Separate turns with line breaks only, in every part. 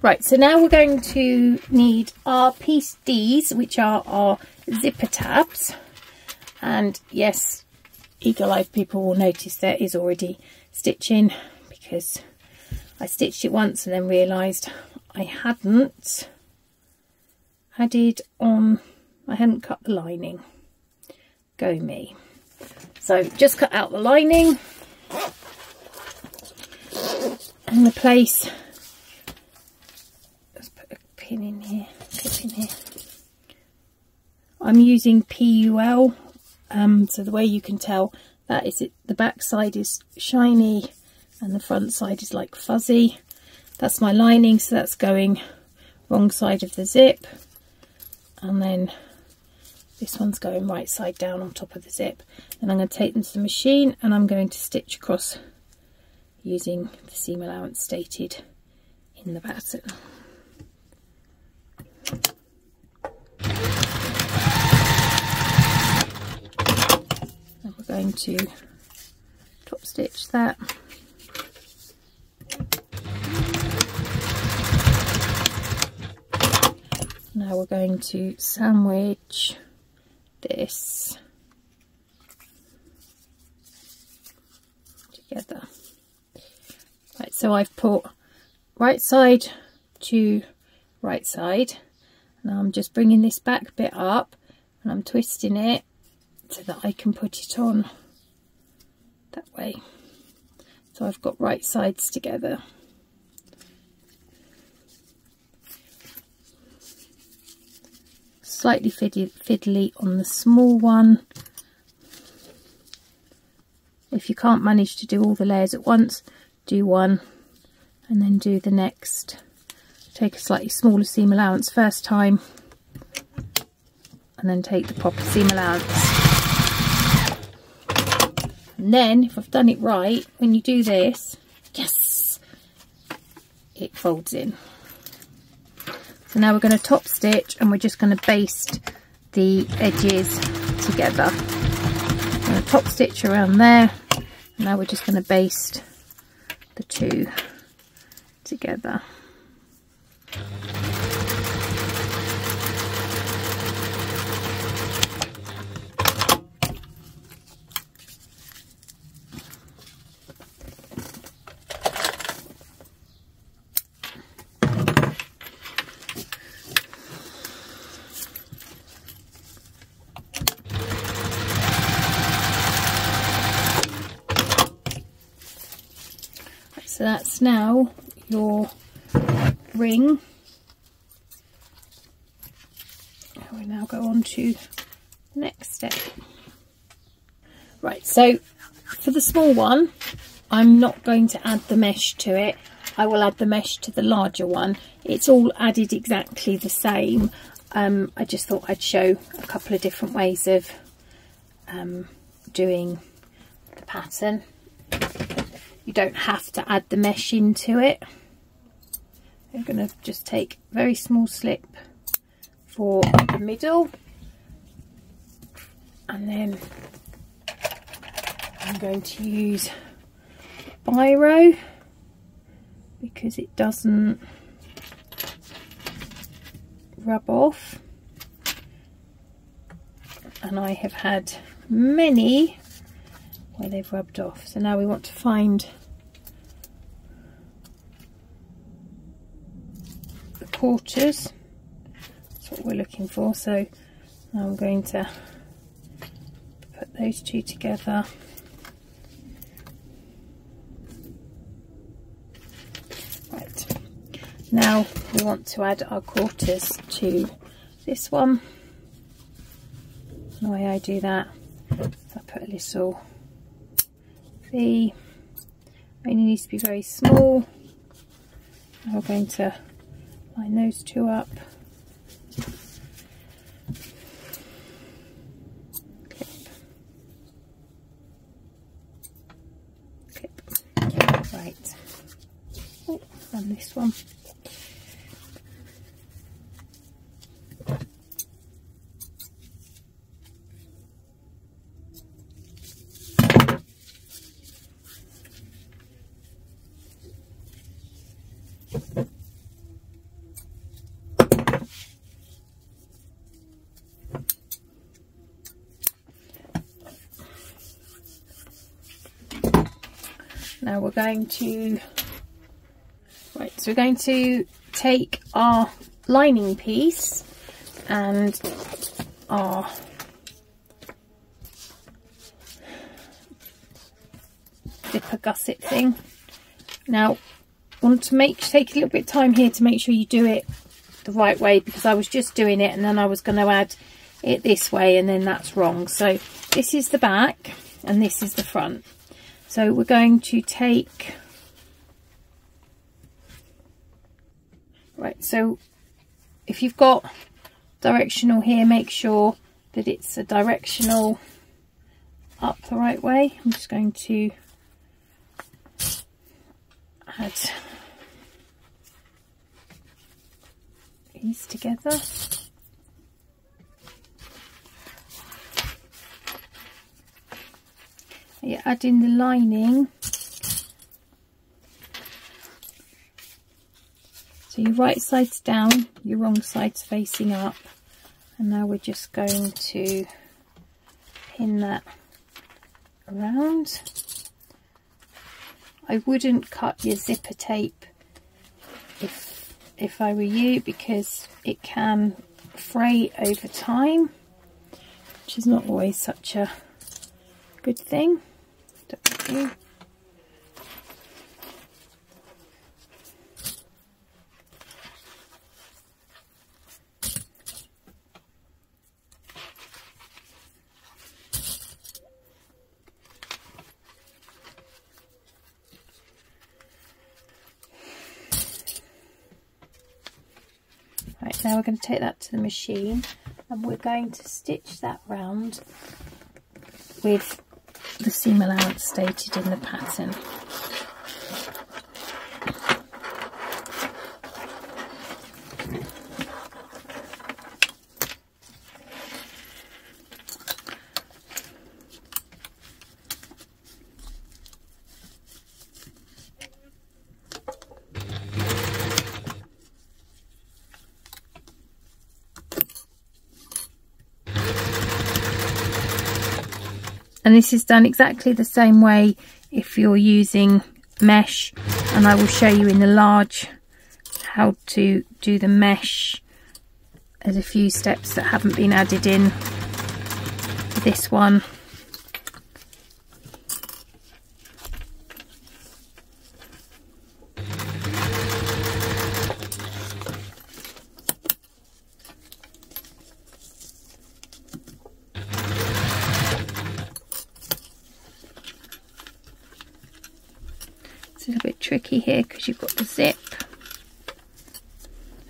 Right, so now we're going to need our piece D's, which are our zipper tabs. And yes, eagle-eyed people will notice there is already stitching, because I stitched it once and then realised I hadn't added on, I hadn't cut the lining. Go me. So just cut out the lining and the place. Let's put a pin in here, clip in here. I'm using PUL, so the way you can tell that is the back side is shiny and the front side is like fuzzy. That's my lining, so that's going wrong side of the zip, and then this one's going right side down on top of the zip. And I'm going to take them to the machine and I'm going to stitch across using the seam allowance stated in the pattern. And we're going to top stitch that. Now we're going to sandwich this together. Right, so I've put right side to right side. Now I'm just bringing this back bit up and I'm twisting it so that I can put it on that way. So I've got right sides together. Slightly fiddly on the small one. If you can't manage to do all the layers at once, do one and then do the next. Take a slightly smaller seam allowance first time and then take the proper seam allowance. And then if I've done it right, when you do this, yes, it folds in. So now we're going to top stitch and we're just going to baste the edges together. I'm going to top stitch around there. And now we're just going to baste the two together. So that's now your ring. We'll now go on to the next step. Right, so for the small one, I'm not going to add the mesh to it. I will add the mesh to the larger one. It's all added exactly the same. I just thought I'd show a couple of different ways of doing the pattern. You don't have to add the mesh into it. I'm going to just take a very small slip for the middle, and then I'm going to use biro because it doesn't rub off, and I have had many where they've rubbed off. So now we want to find the quarters. That's what we're looking for. So now I'm going to put those two together. Right, now we want to add our quarters to this one. The way I do that, I put a little V, only needs to be very small. We're going to line those two up. Clip. Clip. Right. Oh, and this one. Now we're going to, so we're going to take our lining piece and our zipper gusset thing. Now want to take a little bit of time here to make sure you do it the right way, because I was just doing it and then I was going to add it this way and then that's wrong. So this is the back and this is the front. So we're going to take, right, so if you've got directional here, make sure that it's a directional up the right way. I'm just going to add these together. You add in the lining, so your right side's down, your wrong side's facing up, and now we're just going to pin that around. I wouldn't cut your zipper tape if I were you, because it can fray over time, which is not always such a good thing. Don't you? Right, now we're going to take that to the machine and we're going to stitch that round with the seam allowance stated in the pattern. And this is done exactly the same way if you're using mesh, and I will show you in the large how to do the mesh. There's a few steps that haven't been added in for this one. It's a little bit tricky here because you've got the zip.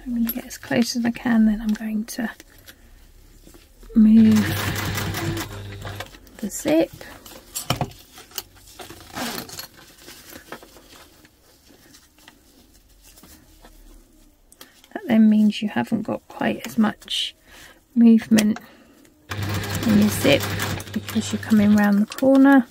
I'm going to get as close as I can, then I'm going to move the zip. That then means you haven't got quite as much movement in your zip because you're coming round the corner.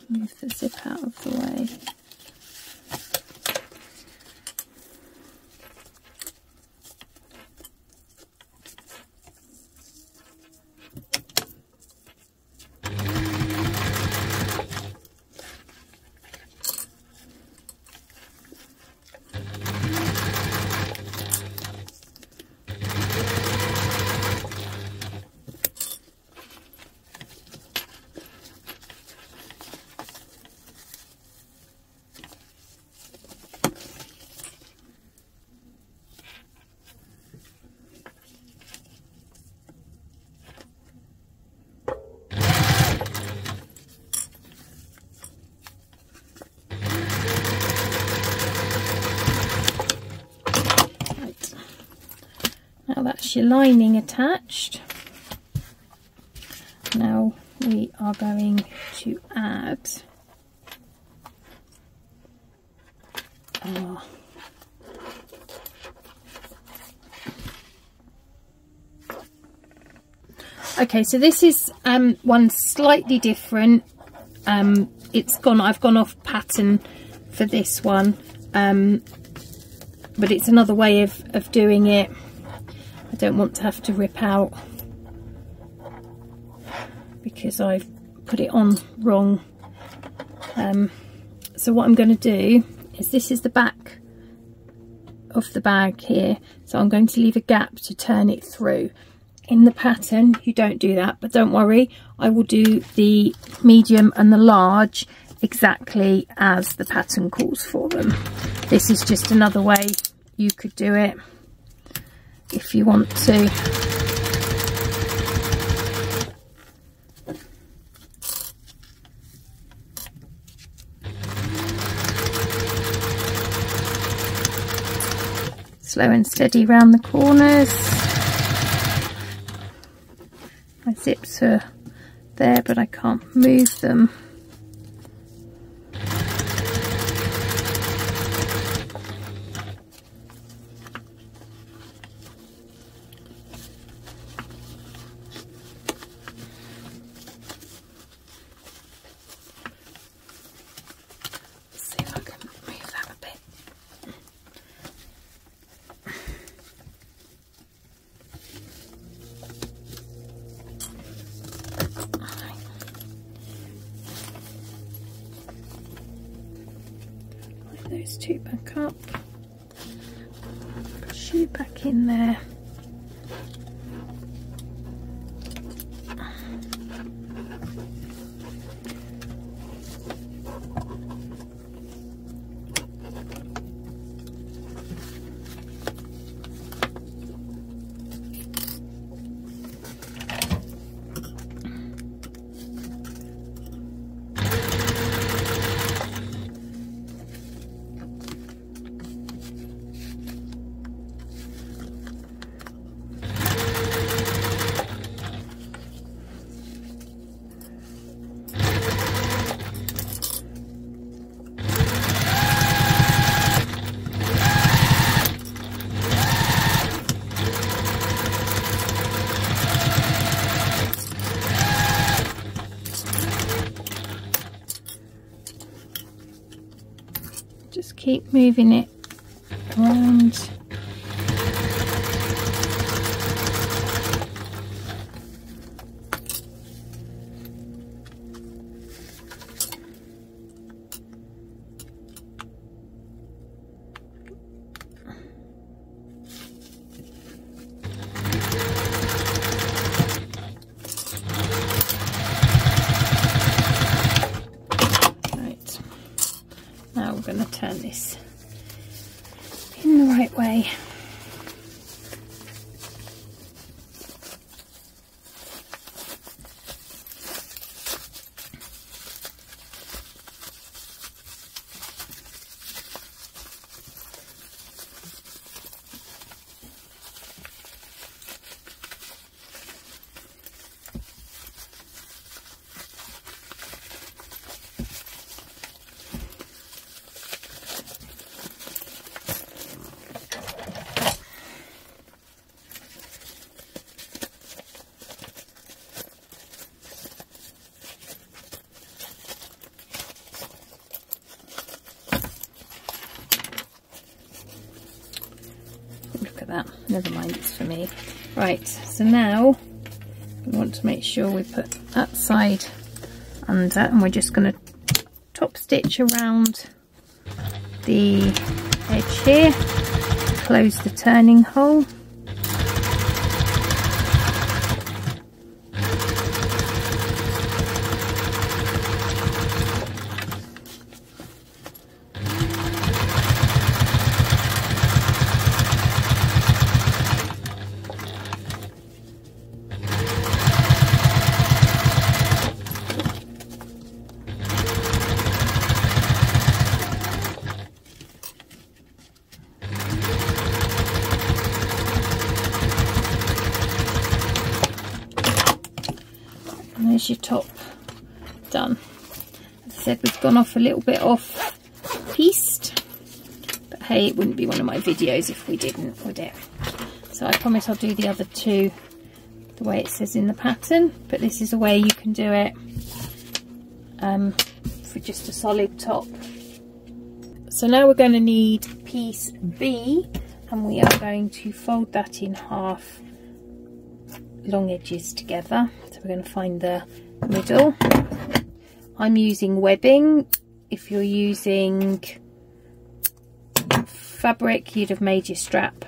Move the zip out of the way. Now that's your lining attached. Now we are going to add our Okay, so this is one slightly different. I've gone off pattern for this one, but it's another way of doing it. I don't want to have to rip out because I've put it on wrong. So what I'm going to do is, this is the back of the bag here, so I'm going to leave a gap to turn it through. In the pattern you don't do that, but don't worry, I will do the medium and the large exactly as the pattern calls for them. This is just another way you could do it if you want to. Slow and steady round the corners. My zips are there, but I can't move them. Those two back up, push you back in there. Just keep moving it around. Now we're going to turn this in the right way. That, never mind, it's for me. Right, so now we want to make sure we put that side under, and we're just going to top stitch around the edge here, close the turning hole. There's your top done. As I said, we've gone off a little bit off pieced, but hey, it wouldn't be one of my videos if we didn't, would it? So I promise I'll do the other two the way it says in the pattern, but this is a way you can do it for just a solid top. So now we're going to need piece B, and we are going to fold that in half, long edges together. So we're going to find the middle. I'm using webbing. If you're using fabric, you'd have made your strap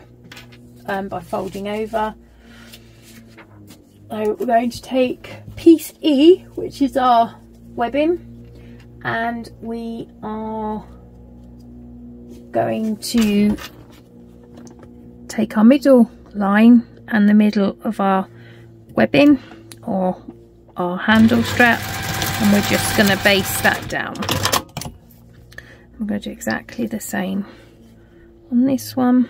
by folding over. So we're going to take piece E, which is our webbing, and we are going to take our middle line and the middle of our webbing or our handle strap, and we're just going to base that down. I'm going to do exactly the same on this one.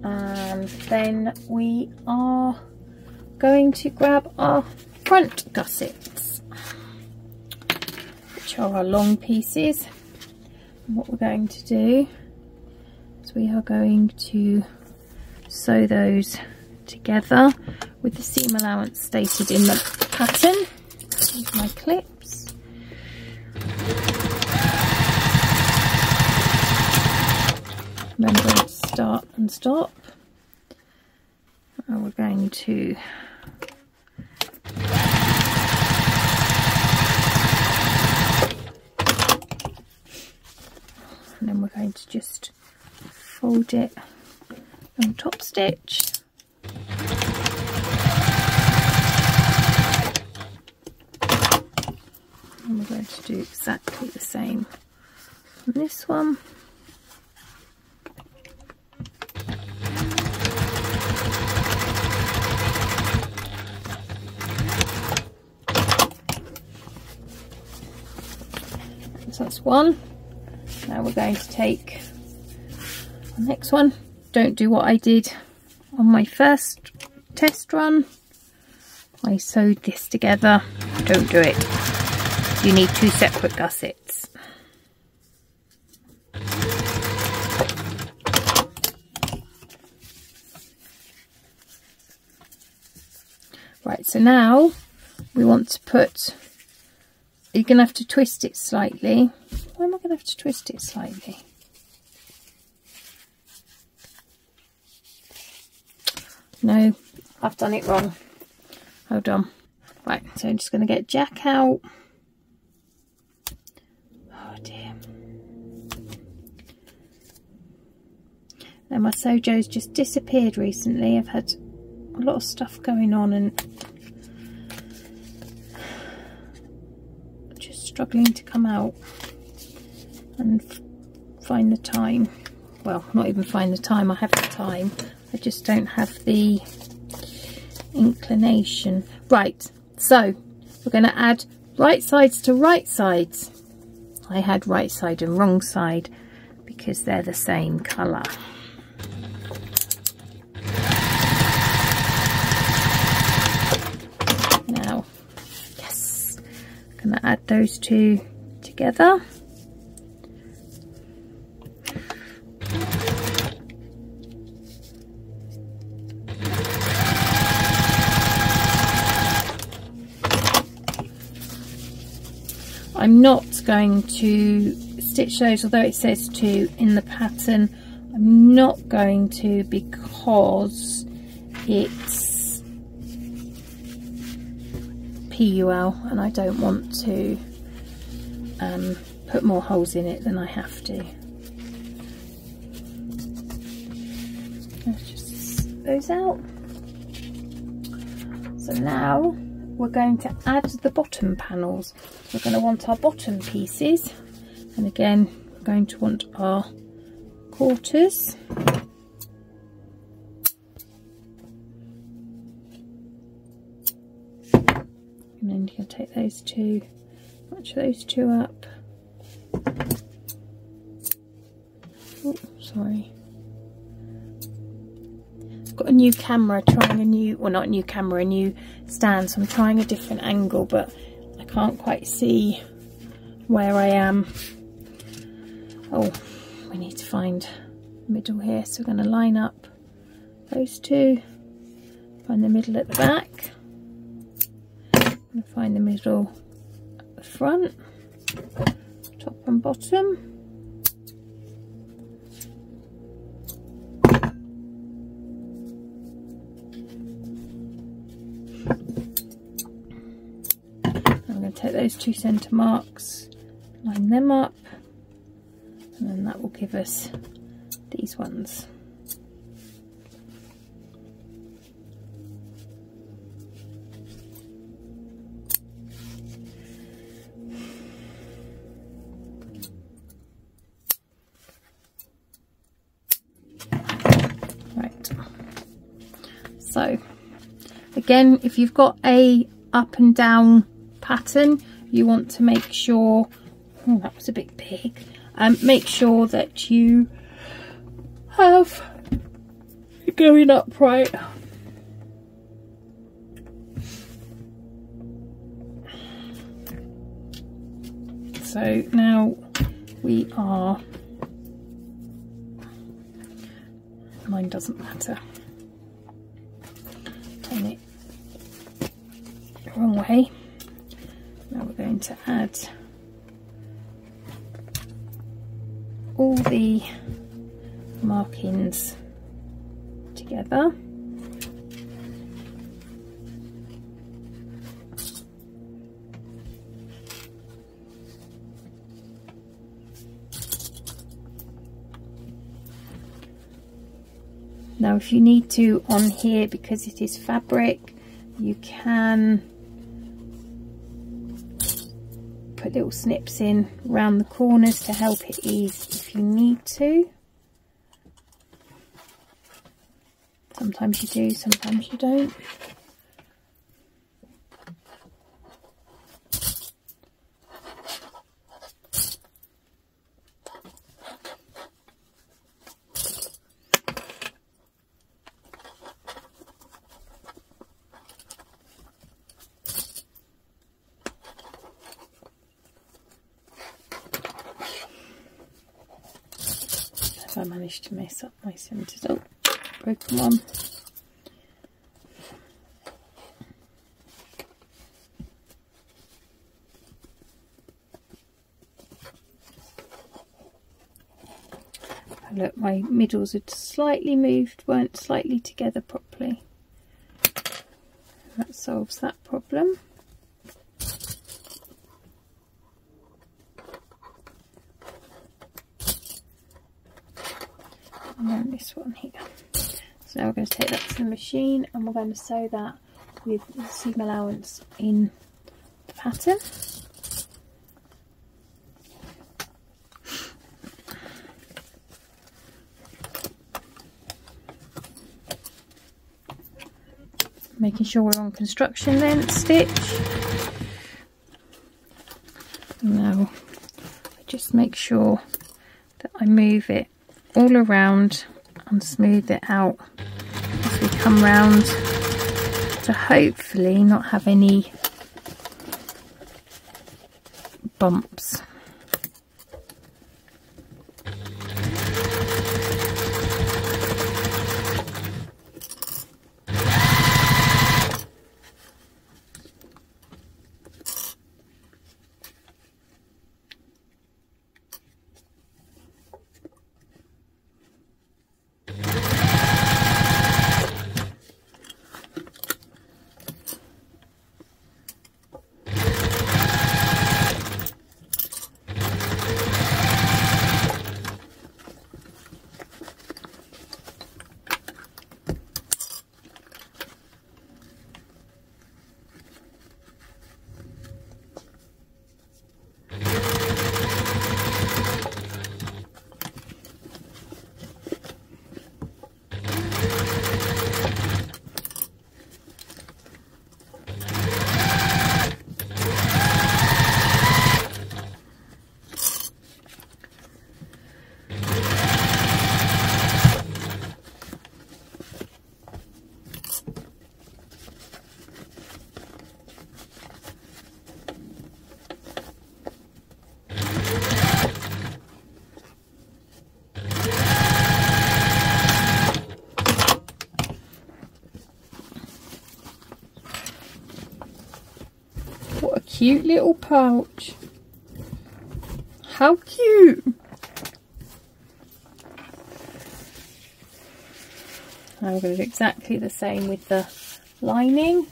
And then we are going to grab our front gussets, which are our long pieces. And what we're going to do is we are going to sew those together with the seam allowance stated in the pattern. Here's my clips. Remember to start and stop. And we're going to and then we're going to just fold it on top stitch. And we're going to do exactly the same on this one. So that's one. Now we're going to take the next one. Don't do what I did on my first test run. I sewed this together. Don't do it. You need two separate gussets. Right, so now we want to put, you're going to have to twist it slightly. Why am I going to have to twist it slightly? No, I've done it wrong. Hold on. Right, so I'm just going to get Jack out. Oh dear. Now my Sojo's just disappeared recently. I've had a lot of stuff going on and just struggling to come out and find the time. Well, not even find the time, I have the time. I just don't have the inclination. Right, so we're going to add right sides to right sides. I had right side and wrong side because they're the same colour. Now, yes, I'm going to add those two together. I'm not going to stitch those, although it says to in the pattern. I'm not going to because it's PUL and I don't want to put more holes in it than I have to. Let's just slip those out. So now we're going to add the bottom panels. We're going to want our bottom pieces, and again we're going to want our quarters. And then you can take those two, match those two up. Oh, sorry. I've got a new camera, trying a new, well not a new camera, a new stand, so I'm trying a different angle, but I can't quite see where I am. Oh, we need to find the middle here, so we're going to line up those two, find the middle at the back, and find the middle at the front, top and bottom. I'm going to take those two centre marks, line them up, and then that will give us these ones. Right, so again, if you've got a up and down pattern, you want to make sure, oh, that was a bit big, make sure that you have it going upright. So now we are, mine doesn't matter, turn it the wrong way. Now we're going to add all the markings together. Now if you need to on here, because it is fabric, you can put little snips in around the corners to help it ease if you need to. Sometimes you do, sometimes you don't. I managed to mess up my centres. Oh, broken one. Look, my middles had slightly moved, weren't slightly together properly. That solves that problem. And then this one here. So now we're going to take that to the machine and we're going to sew that with the seam allowance in the pattern. Making sure we're on construction length stitch. Now I just make sure that I move it all around and smooth it out as we come round to hopefully not have any bumps. cute little pouch. How cute! I'm going to do exactly the same with the lining,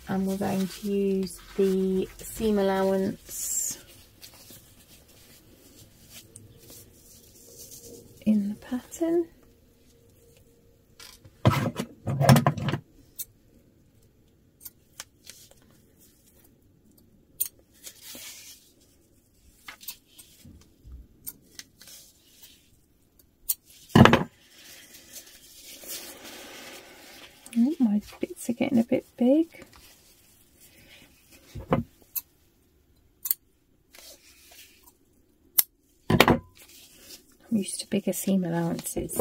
and we're going to use the seam allowance in the pattern. Oh, my bits are getting a bit big. I'm used to bigger seam allowances.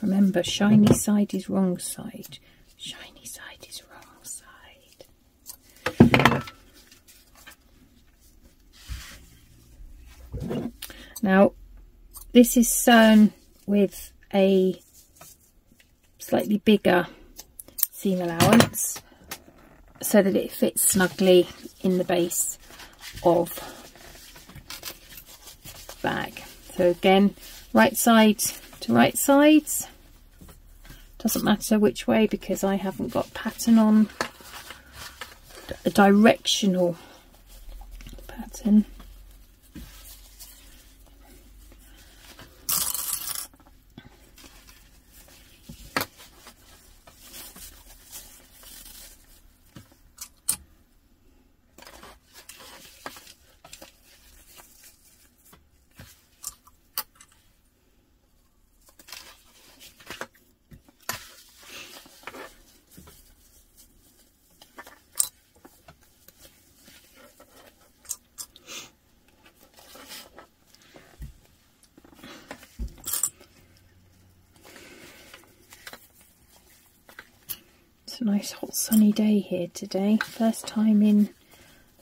Remember, shiny side is wrong side. Shiny side is wrong side. Now, this is sewn with a slightly bigger seam allowance so that it fits snugly in the base of the bag. So again, right side to right sides. Doesn't matter which way because I haven't got pattern on. A directional pattern. It's a nice hot sunny day here today. First time in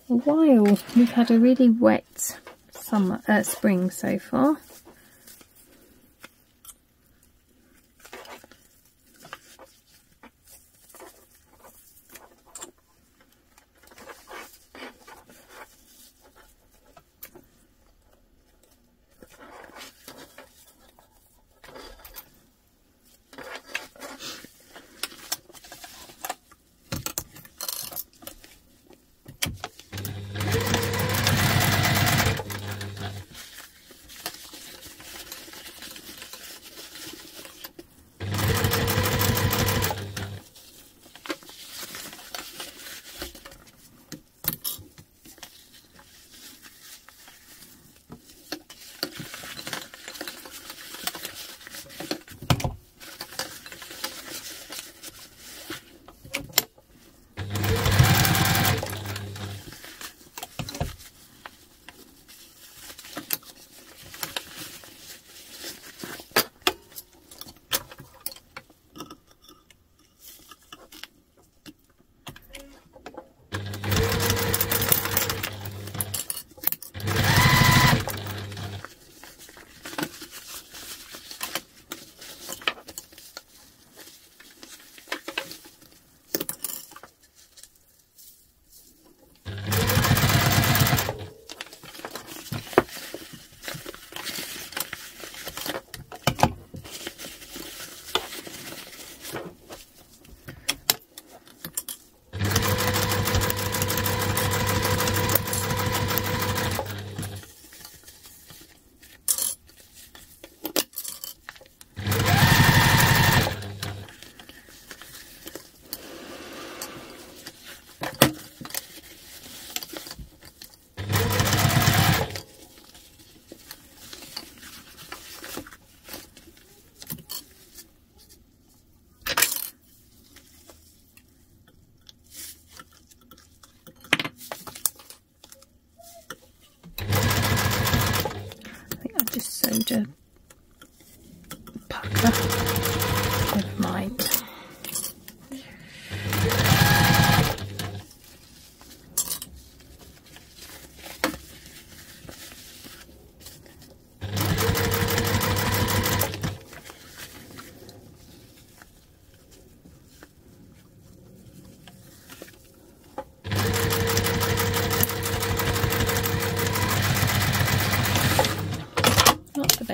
a while. We've had a really wet spring so far.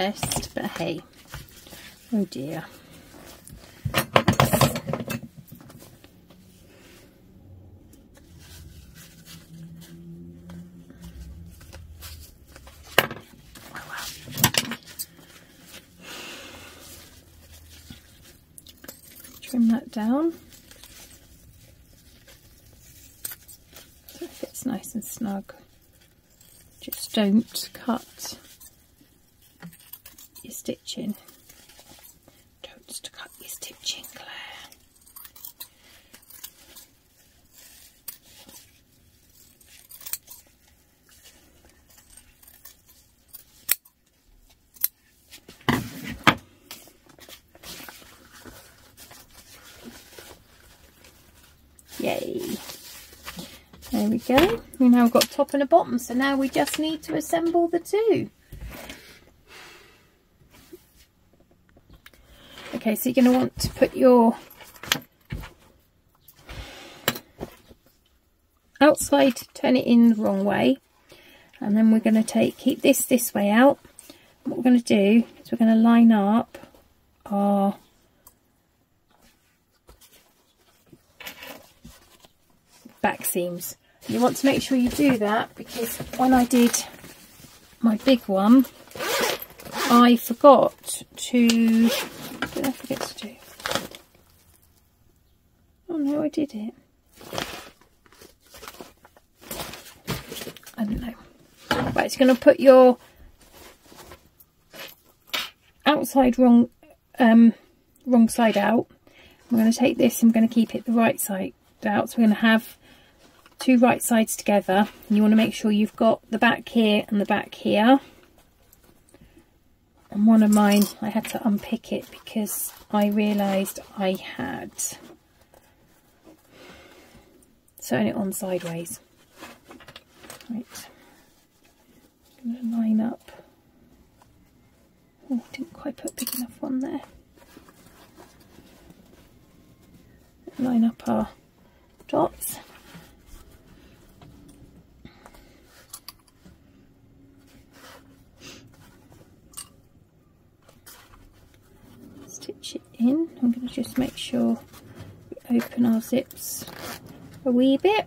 best, but hey, oh dear. Trim that down so it fits nice and snug. Just don't cut your stitching. Don't cut your stitching, Claire. Yay. There we go. We now got top and a bottom, so now we just need to assemble the two. Okay, so you're going to want to put your outside, turn it in the wrong way, and then we're going to keep this way out. And what we're going to do is we're going to line up our back seams. You want to make sure you do that, because when I did my big one, I forgot to... What did I forget to do? Oh no, I did it. I don't know. Right, it's going to put your outside wrong side out. I'm going to take this and I'm going to keep it the right side out. So we're going to have two right sides together, and you want to make sure you've got the back here and the back here. And one of mine, I had to unpick it because I realised I had sewn it on sideways. Right, I'm going to line up. Oh, didn't quite put a big enough one there. Line up our dots. Stitch it in. I'm going to just make sure we open our zips a wee bit.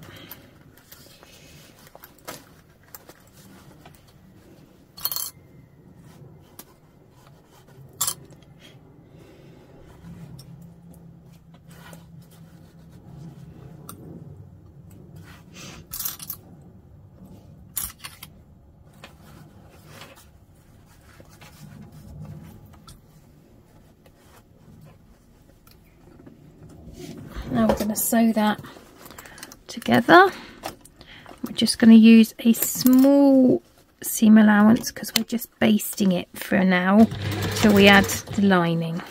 Now we're going to sew that together. We're just going to use a small seam allowance because we're just basting it for now till we add the lining.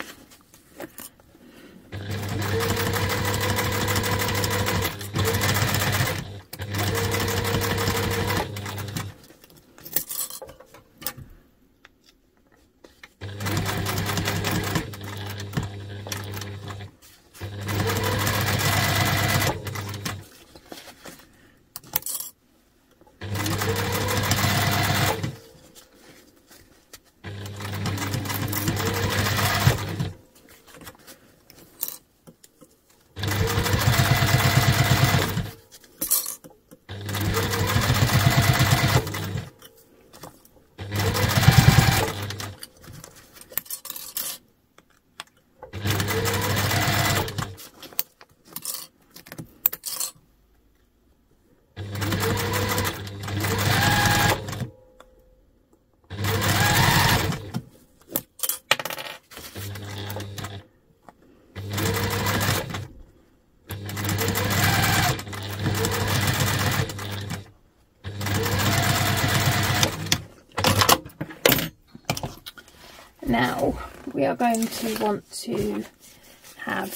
Now we are going to want to have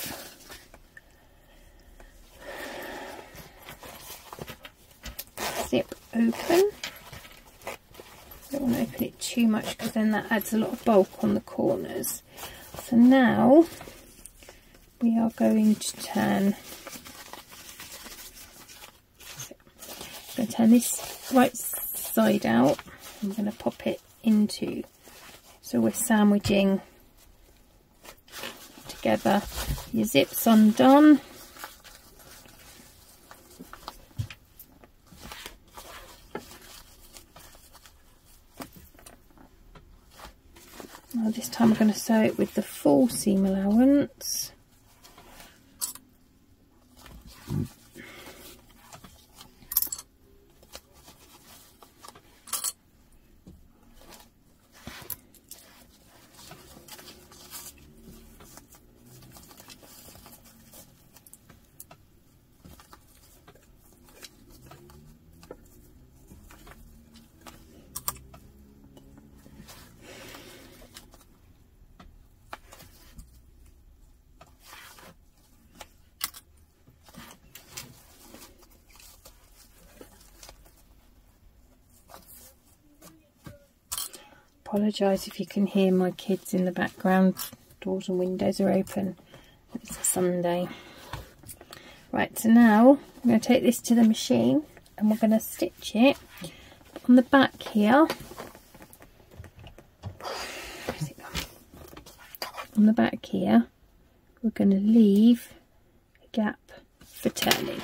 zip open. Don't want to open it too much because then that adds a lot of bulk on the corners. So now we are going to turn this right side out. I'm going to pop it into So we're sandwiching together. Your zip's undone. Now this time I'm going to sew it with the full seam allowance. Apologise if you can hear my kids in the background. Doors and windows are open. It's a Sunday. Right, so now I'm going to take this to the machine and we're going to stitch it on the back here. On the back here, we're going to leave a gap for turning.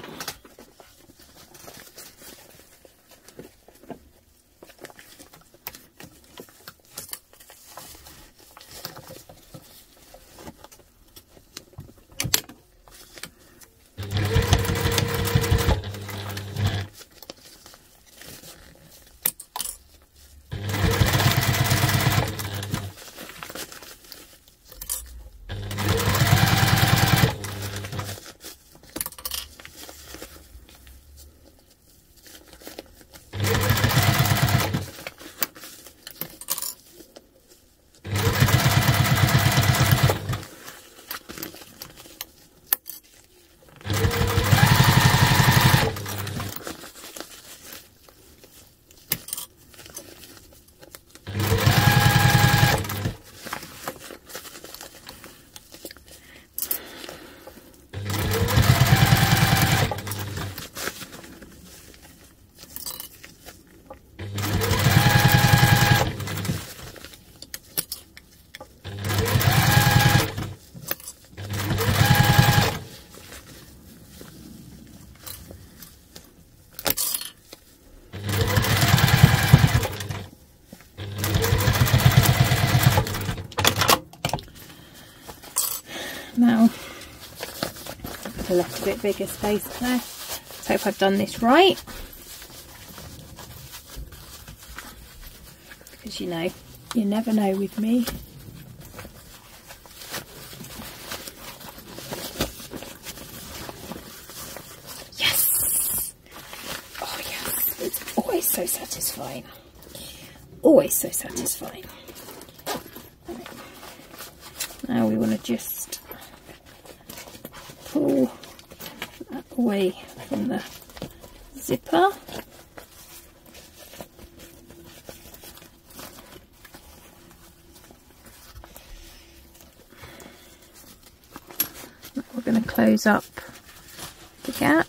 Now, I've left a bit bigger space there. Let's hope I've done this right. Because you know, you never know with me. Yes! Oh yes, it's always so satisfying. Always so satisfying. Right. Now we want to just pull that away from the zipper. We're going to close up the gap.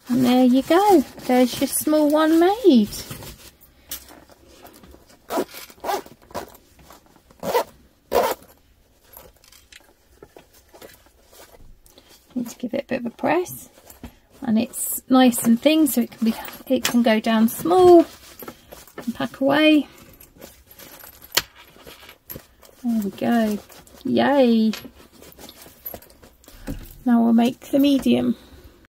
And there you go, there's your small one made. Need to give it a bit of a press, and it's nice and thin so it it can go down small and pack away. There we go. Yay! Now we'll make the medium.